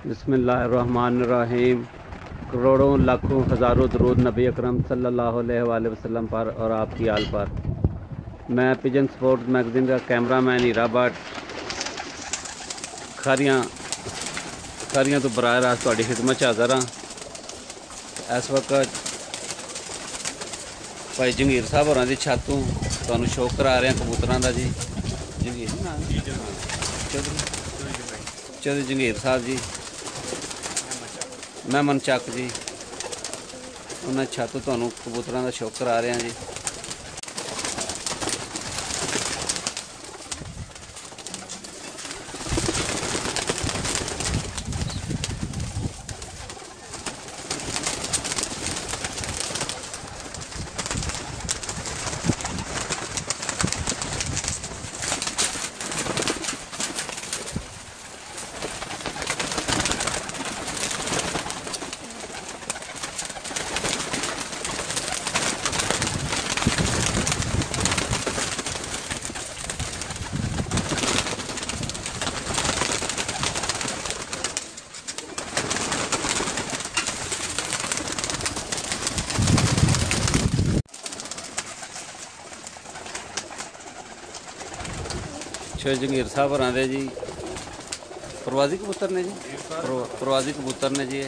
बिस्मिल्लाहिर्रहमानिर्रहीम। करोड़ों लाखों हज़ारों दरूद नबी अकरम सल्लल्लाहु अलैहि वसल्लम पर और आपकी आल पर। मैं पिजन स्पोर्ट्स मैगज़ीन का कैमरामैन हीरा भट्ट खारियां तो बराह रास्त तुहाडी खिदमत च हाज़र हाँ। इस वक्त भाई जंगीर साहब होरां दी छत तो तुहानूं शौक करा रहे हैं कबूतरां दा जी। जंगीर चौधरी जंगीर साहब जी मेमन चक जी, उन्हें छत तुहानूं कबूतरां दा शौक करा रहे हैं जी। जंगीर साहब होरां दे जी प्रवासी कबूतर ने जी, प्रवासी कबूतर ने जी।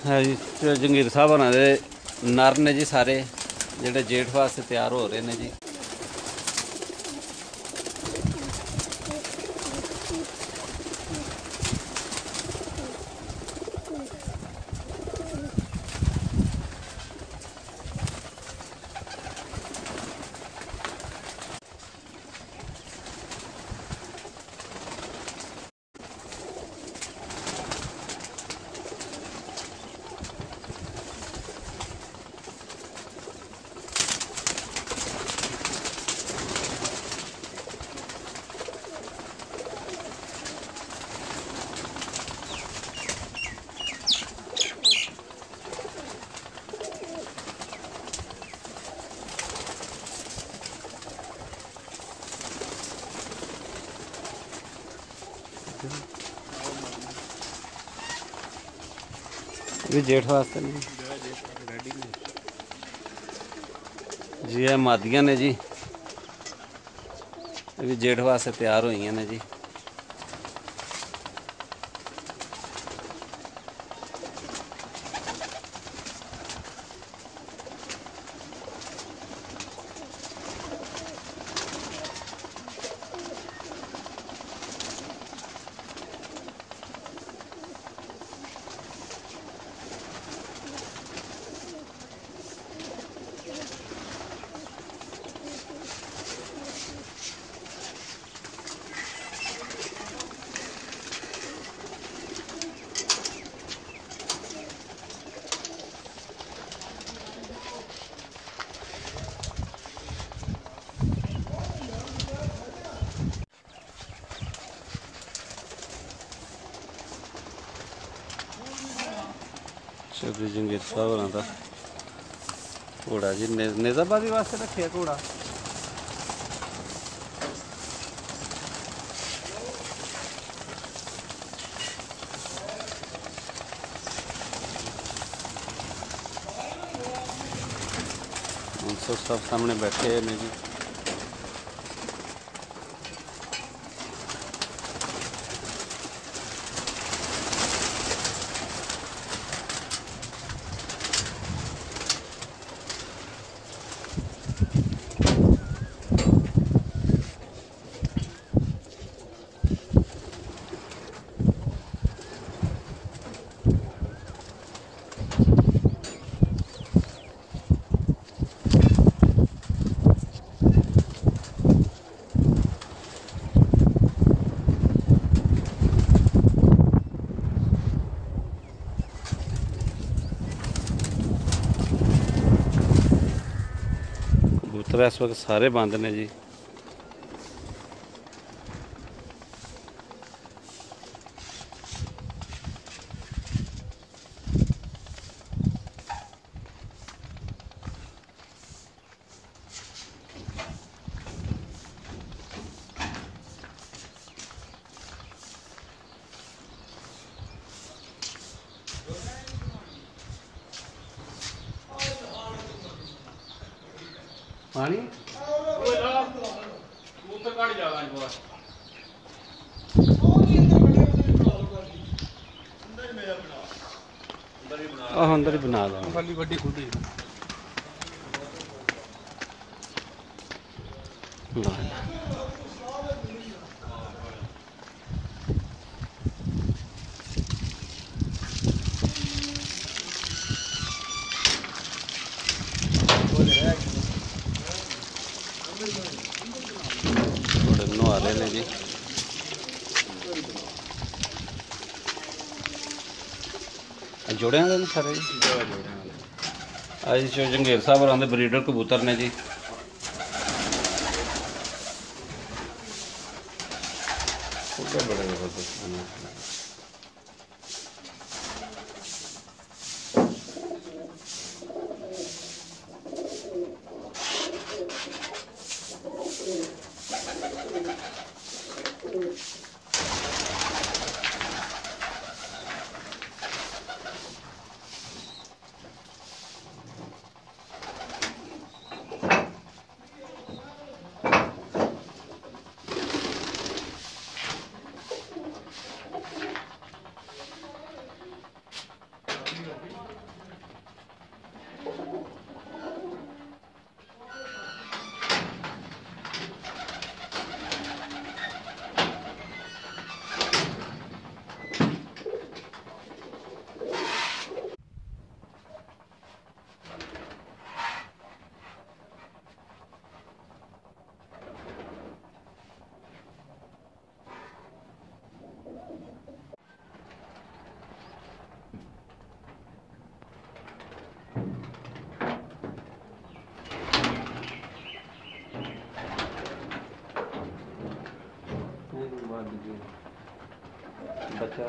है जी जंगीर साहब होना दे नर ने जी सारे जेडे जेठ वास्ते तैयार हो रहे हैं जी। ये जेठ वास्ते नहीं जी, ये मादियां ने जी, ये भी जेठ वास्ते तैयार हुई ने जी। चौधरी जंगीर साहब होना था घोड़ा जी निजाबादी वास्ते रखे घोड़ा। अंसर साहब सामने बैठे ने जी। कबूतर इस वक्त सारे बंद ने जी। पानी अंदर ही बना लो खाली वड्डी खुली नहा रहे ने जी। जोड़े वाले ने सारे जी। अज जंगेर साहब होरां दे ब्रीडर कबूतर ने जी। बड़े जबरदस्त बच्चा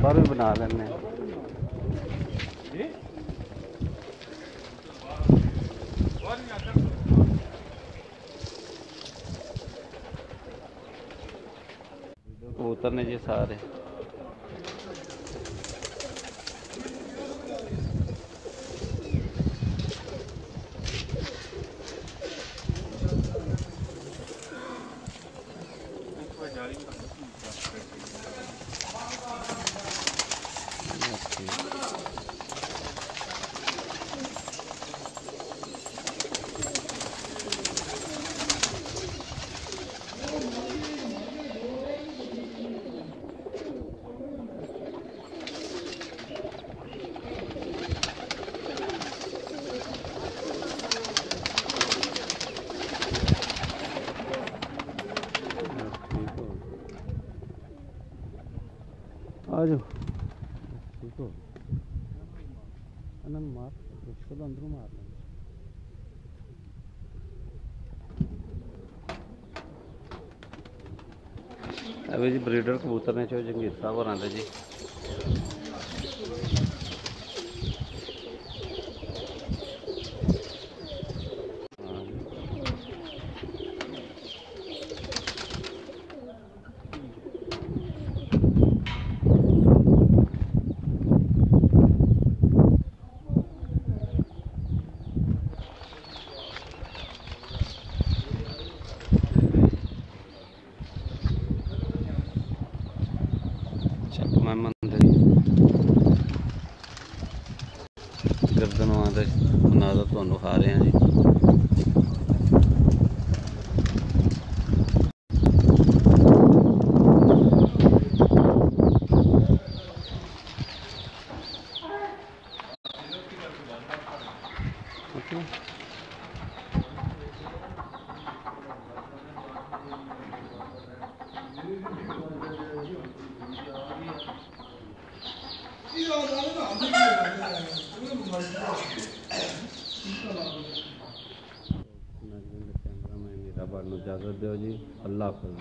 बाहर भी बना लेने कबूतर ने जी सारे। आ जाओ ठीक हो मार उसको तो अंदरों मार लेंगे। अभी जी ब्रीडर कबूतर ने चो जंगीर साहब और आंदे जी मैं मंदिर गर्दनों का मनाजर तुहानू खा रहे हैं जी। कैमरामैन हीराबाद इजाज़त दो जी। अल्लाह हाफ़िज़।